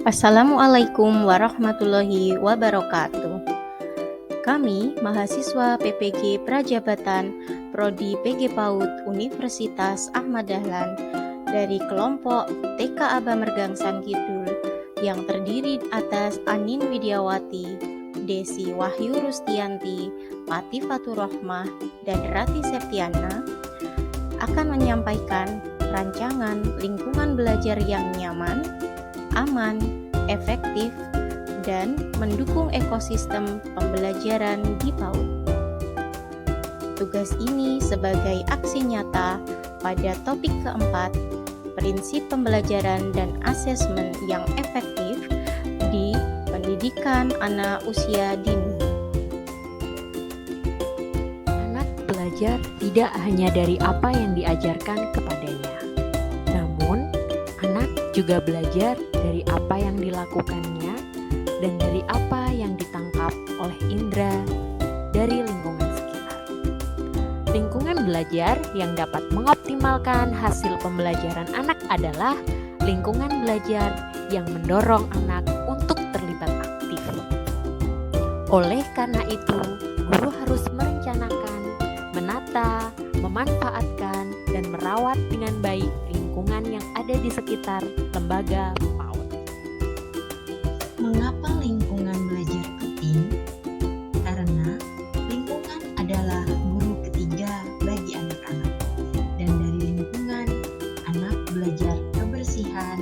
Assalamualaikum warahmatullahi wabarakatuh. Kami, mahasiswa PPG Prajabatan Prodi PG PAUD Universitas Ahmad Dahlan dari kelompok TK Aba Mergangsan Kidul yang terdiri atas Anin Widiawati, Desi Wahyu Rustianti, Pati Faturrohmah, dan Rati Septiana akan menyampaikan rancangan lingkungan belajar yang nyaman, aman, efektif, dan mendukung ekosistem pembelajaran di PAUD. Tugas ini sebagai aksi nyata pada topik keempat, prinsip pembelajaran dan asesmen yang efektif di pendidikan anak usia dini. Anak belajar tidak hanya dari apa yang diajarkan kepadanya, namun anak juga belajar dari apa yang dilakukannya dan dari apa yang ditangkap oleh indera dari lingkungan sekitar. Lingkungan belajar yang dapat mengoptimalkan hasil pembelajaran anak adalah lingkungan belajar yang mendorong anak untuk terlibat aktif. Oleh karena itu, guru harus merencanakan, menata, memanfaatkan, dan merawat dengan baik lingkungan yang ada di sekitar lembaga PAUD. Mengapa lingkungan belajar penting? Karena lingkungan adalah guru ketiga bagi anak-anak. Dan dari lingkungan, anak belajar kebersihan,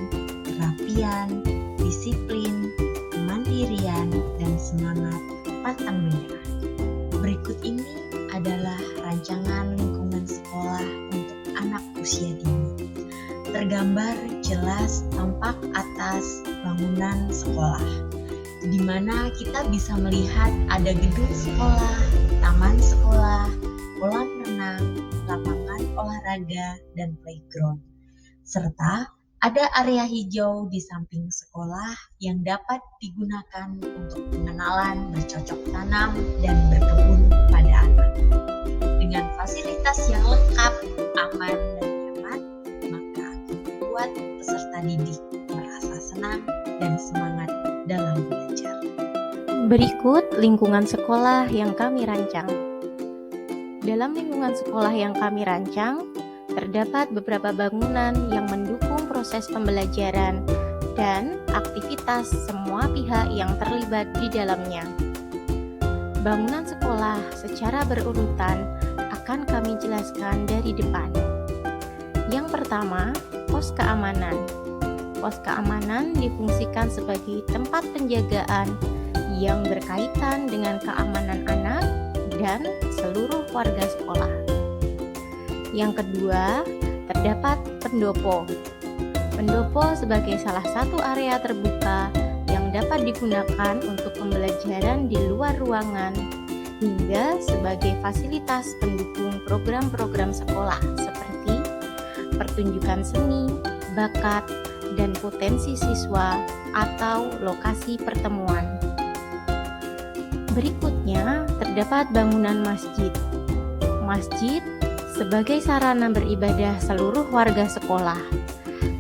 kerapian, disiplin, kemandirian, dan semangat pantang menyerah. Berikut ini adalah rancangan lingkungan sekolah untuk anak usia dini. Tergambar jelas tampak atas bangunan sekolah, di mana kita bisa melihat ada gedung sekolah, taman sekolah, kolam renang, lapangan olahraga, dan playground. Serta ada area hijau di samping sekolah yang dapat digunakan untuk pengenalan bercocok tanam dan berkebun pada anak. Dengan fasilitas yang lengkap, aman, dan nyaman, maka akan membuat peserta didik merasa senang dan semangat dalam belajar. Berikut lingkungan sekolah yang kami rancang. Dalam lingkungan sekolah yang kami rancang, terdapat beberapa bangunan yang mendukung proses pembelajaran dan aktivitas semua pihak yang terlibat di dalamnya. Bangunan sekolah secara berurutan akan kami jelaskan dari depan. Yang pertama, pos keamanan. Pos keamanan difungsikan sebagai tempat penjagaan yang berkaitan dengan keamanan anak dan seluruh warga sekolah. Yang kedua, terdapat pendopo. Pendopo sebagai salah satu area terbuka yang dapat digunakan untuk pembelajaran di luar ruangan hingga sebagai fasilitas pendukung program-program sekolah seperti pertunjukan seni, bakat, dan potensi siswa atau lokasi pertemuan. Berikutnya, terdapat bangunan masjid. Masjid sebagai sarana beribadah seluruh warga sekolah,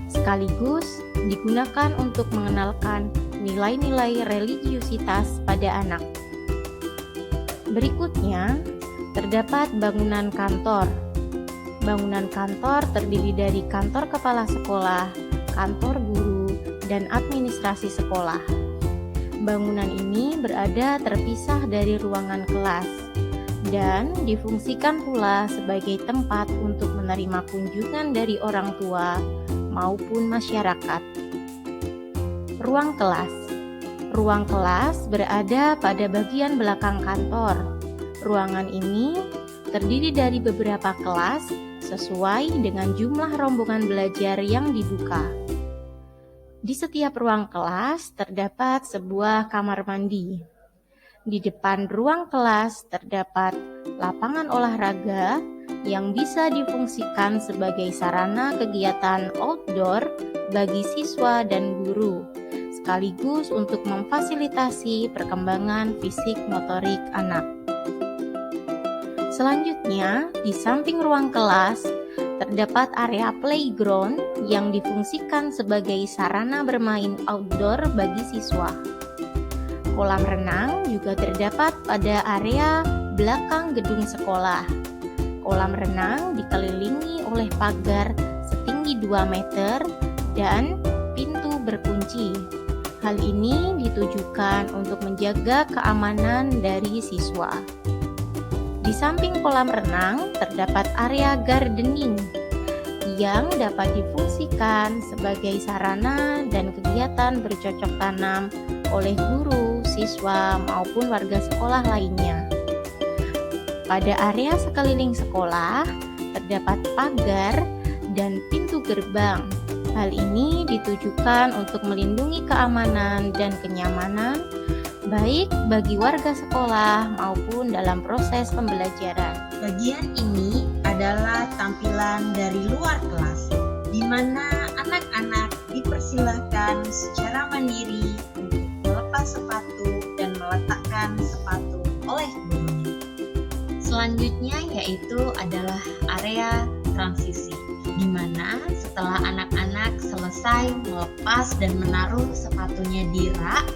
sekaligus digunakan untuk mengenalkan nilai-nilai religiusitas pada anak. Berikutnya, terdapat bangunan kantor. Bangunan kantor terdiri dari kantor kepala sekolah, kantor guru, dan administrasi sekolah. Bangunan ini berada terpisah dari ruangan kelas dan difungsikan pula sebagai tempat untuk menerima kunjungan dari orang tua maupun masyarakat. Ruang kelas. Ruang kelas berada pada bagian belakang kantor. Ruangan ini terdiri dari beberapa kelas sesuai dengan jumlah rombongan belajar yang dibuka. Di setiap ruang kelas terdapat sebuah kamar mandi. Di depan ruang kelas terdapat lapangan olahraga yang bisa difungsikan sebagai sarana kegiatan outdoor bagi siswa dan guru, sekaligus untuk memfasilitasi perkembangan fisik motorik anak. Selanjutnya, di samping ruang kelas terdapat area playground yang difungsikan sebagai sarana bermain outdoor bagi siswa. Kolam renang juga terdapat pada area belakang gedung sekolah. Kolam renang dikelilingi oleh pagar setinggi 2 meter dan pintu berkunci. Hal ini ditujukan untuk menjaga keamanan dari siswa. Di samping kolam renang terdapat area gardening yang dapat difungsikan sebagai sarana dan kegiatan bercocok tanam oleh guru, siswa, maupun warga sekolah lainnya. Pada area sekeliling sekolah terdapat pagar dan pintu gerbang. Hal ini ditujukan untuk melindungi keamanan dan kenyamanan baik bagi warga sekolah maupun dalam proses pembelajaran. Bagian ini adalah tampilan dari luar kelas, di mana anak-anak dipersilahkan secara mandiri untuk melepas sepatu dan meletakkan sepatu oleh gurunya. Selanjutnya yaitu adalah area transisi, di mana setelah anak-anak selesai melepas dan menaruh sepatunya di rak,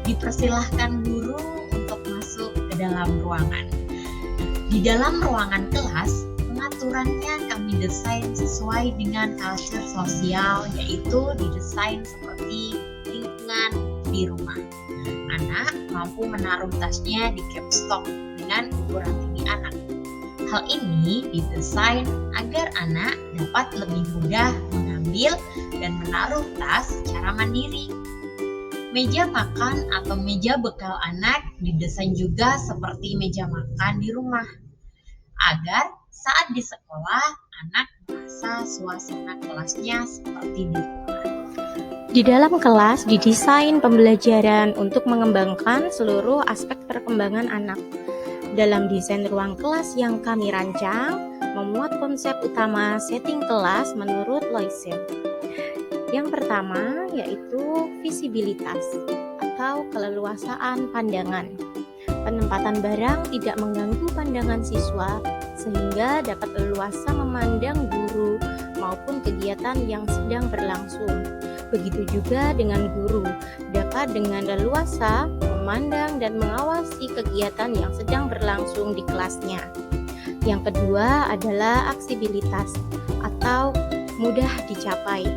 dipersilahkan guru untuk masuk ke dalam ruangan. Di dalam ruangan kelas, pengaturannya kami desain sesuai dengan culture sosial, yaitu didesain seperti lingkungan di rumah. Anak mampu menaruh tasnya di capstock dengan ukuran tinggi anak. Hal ini didesain agar anak dapat lebih mudah mengambil dan menaruh tas secara mandiri. Meja makan atau meja bekal anak didesain juga seperti meja makan di rumah, agar saat di sekolah anak merasa suasana kelasnya seperti di rumah. Di dalam kelas didesain pembelajaran untuk mengembangkan seluruh aspek perkembangan anak. Dalam desain ruang kelas yang kami rancang, memuat konsep utama setting kelas menurut Loisel. Yang pertama yaitu visibilitas atau keleluasaan pandangan. Penempatan barang tidak mengganggu pandangan siswa sehingga dapat leluasa memandang guru maupun kegiatan yang sedang berlangsung. Begitu juga dengan guru, dapat dengan leluasa memandang dan mengawasi kegiatan yang sedang berlangsung di kelasnya. Yang kedua adalah aksibilitas atau mudah dicapai.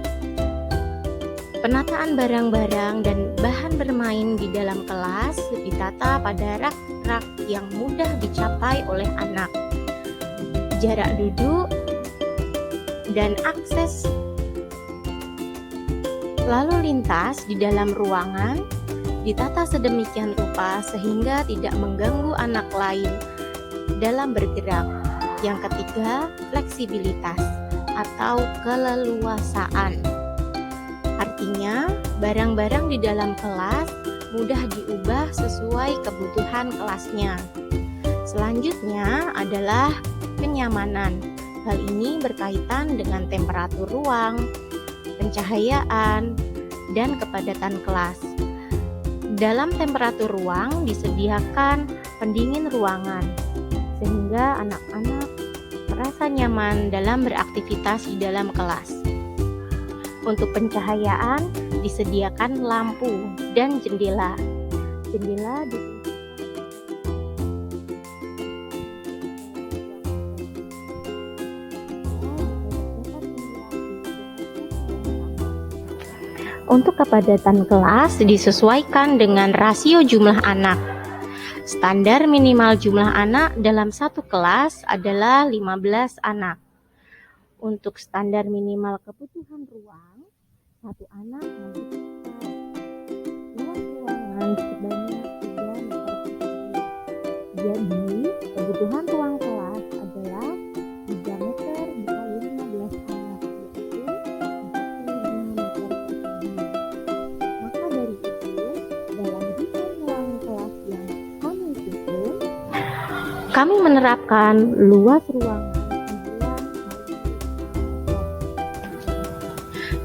Penataan barang-barang dan bahan bermain di dalam kelas ditata pada rak-rak yang mudah dicapai oleh anak. Jarak duduk dan akses lalu lintas di dalam ruangan ditata sedemikian rupa sehingga tidak mengganggu anak lain dalam bergerak. Yang ketiga, fleksibilitas atau keleluasaan. Artinya, barang-barang di dalam kelas mudah diubah sesuai kebutuhan kelasnya. Selanjutnya adalah kenyamanan. Hal ini berkaitan dengan temperatur ruang, pencahayaan, dan kepadatan kelas. Dalam temperatur ruang disediakan pendingin ruangan, sehingga anak-anak merasa nyaman dalam beraktivitas di dalam kelas. Untuk pencahayaan disediakan lampu dan jendela. Jendela Untuk kepadatan kelas disesuaikan dengan rasio jumlah anak. Standar minimal jumlah anak dalam satu kelas adalah 15 anak. Untuk standar minimal kebutuhan ruang, satu anak membutuhkan luas ruangan sebanyak 3 meter persegi. Jadi, kebutuhan ruang kelas adalah 3 meter dikali 15 anak, yaitu 45 meter persegi. Maka dari itu, dalam desain ruang kelas yang kami susun, kami menerapkan luas ruangan.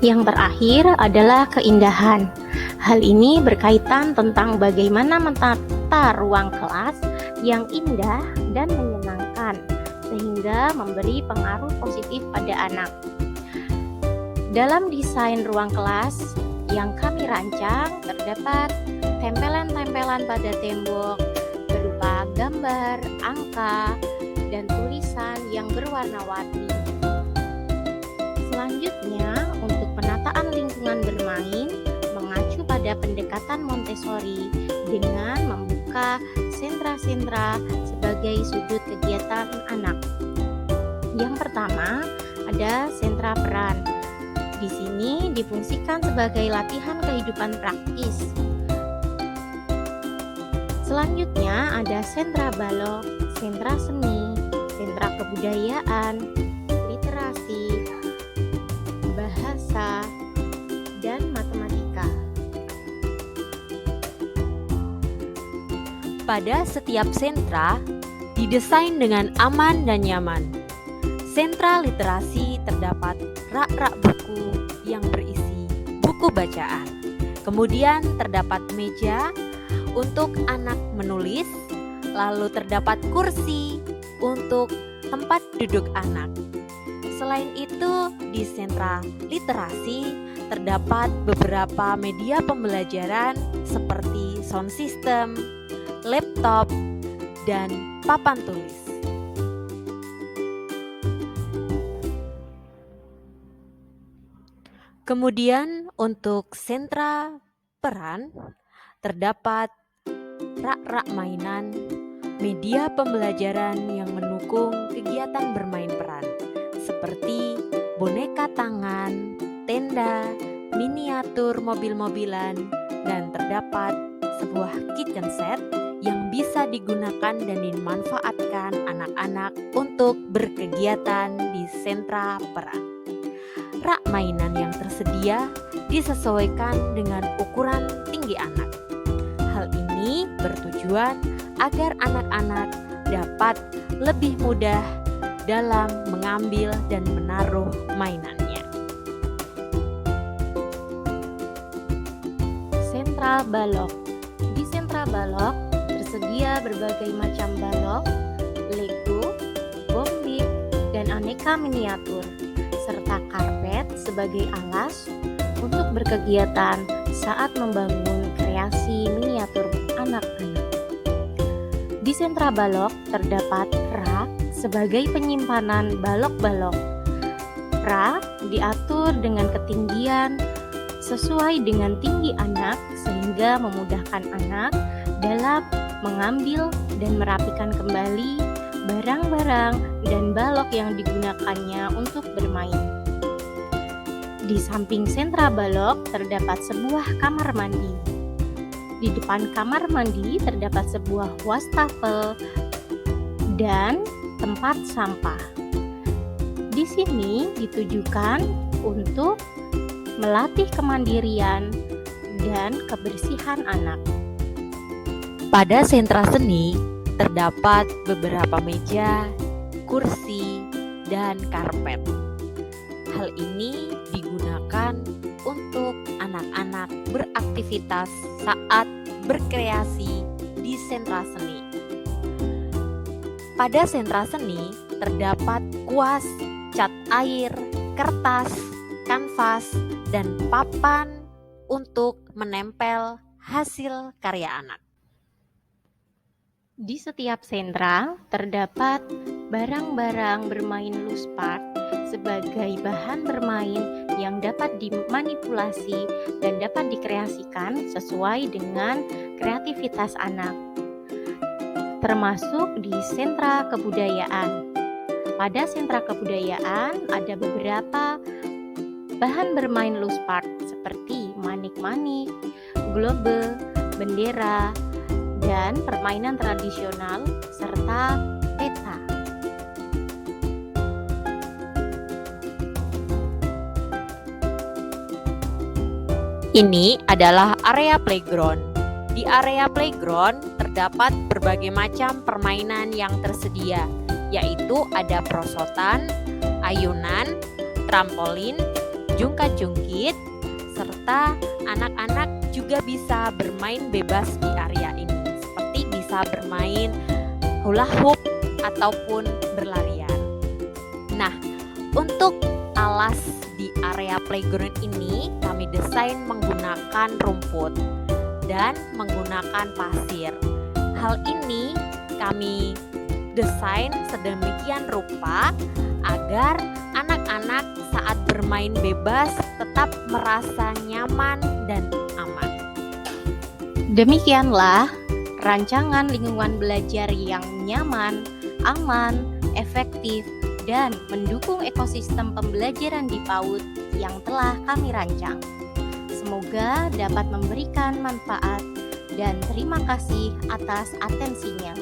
Yang terakhir adalah keindahan. Hal ini berkaitan tentang bagaimana menata ruang kelas yang indah dan menyenangkan, sehingga sehingga memberi pengaruh positif pada anak. Dalam desain ruang kelas yang kami rancang, terdapat tempelan-tempelan pada tembok berupa gambar, angka, dan tulisan yang berwarna-warni. Selanjutnya, untuk penataan lingkungan bermain mengacu pada pendekatan Montessori dengan membuka sentra-sentra sebagai sudut kegiatan anak. Yang pertama, ada sentra peran. Di sini difungsikan sebagai latihan kehidupan praktis. Selanjutnya ada sentra balok, sentra seni, sentra kebudayaan, literasi, bahasa, dan matematika. Pada setiap sentra didesain dengan aman dan nyaman. Sentra literasi terdapat rak-rak buku yang berisi buku bacaan. Kemudian terdapat meja untuk anak menulis, lalu terdapat kursi untuk tempat duduk anak. Selain itu, di sentra literasi terdapat beberapa media pembelajaran seperti sound system, laptop, dan papan tulis. Kemudian untuk sentra peran terdapat rak-rak mainan, media pembelajaran yang mendukung kegiatan bermain peran seperti boneka tangan, tenda, miniatur mobil-mobilan, dan terdapat sebuah kitchen set yang bisa digunakan dan dimanfaatkan anak-anak untuk berkegiatan di sentra peran. Rak mainan yang tersedia disesuaikan dengan ukuran tinggi anak. Hal ini bertujuan agar anak-anak dapat lebih mudah dalam mengambil dan menaruh mainannya. Sentra balok. Di sentra balok tersedia berbagai macam balok, Lego, bombik, dan aneka miniatur, serta karpet sebagai alas untuk berkegiatan saat membangun kreasi miniatur anak-anak. Di sentra balok terdapat rak sebagai penyimpanan balok-balok. Rak diatur dengan ketinggian sesuai dengan tinggi anak sehingga memudahkan anak dalam mengambil dan merapikan kembali barang-barang dan balok yang digunakannya untuk bermain. Di samping sentra balok terdapat sebuah kamar mandi. Di depan kamar mandi terdapat sebuah wastafel dan tempat sampah. Di sini ditujukan untuk melatih kemandirian dan kebersihan anak. Pada sentra seni terdapat beberapa meja, kursi, dan karpet. Hal ini digunakan untuk anak-anak beraktivitas saat berkreasi di sentra seni. Pada sentra seni terdapat kuas, cat air, kertas, kanvas, dan papan untuk menempel hasil karya anak. Di setiap sentra terdapat barang-barang bermain loose part sebagai bahan bermain yang dapat dimanipulasi dan dapat dikreasikan sesuai dengan kreativitas anak, termasuk di sentra kebudayaan. Pada sentra kebudayaan ada beberapa bahan bermain loose part seperti manik-manik, globe, bendera, dan permainan tradisional serta peta. Ini adalah area playground. Di area playground terdapat berbagai macam permainan yang tersedia, yaitu ada perosotan, ayunan, trampolin, jungkat-jungkit, serta anak-anak juga bisa bermain bebas di area ini, seperti bisa bermain hula hoop ataupun berlarian. Nah, untuk alas di area playground ini kami desain menggunakan rumput dan menggunakan pasir. Hal ini kami desain sedemikian rupa agar anak-anak saat bermain bebas tetap merasa nyaman dan aman. Demikianlah rancangan lingkungan belajar yang nyaman, aman, efektif, dan mendukung ekosistem pembelajaran di PAUD yang telah kami rancang. Semoga dapat memberikan manfaat dan terima kasih atas atensinya.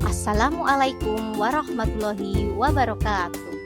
Assalamualaikum warahmatullahi wabarakatuh.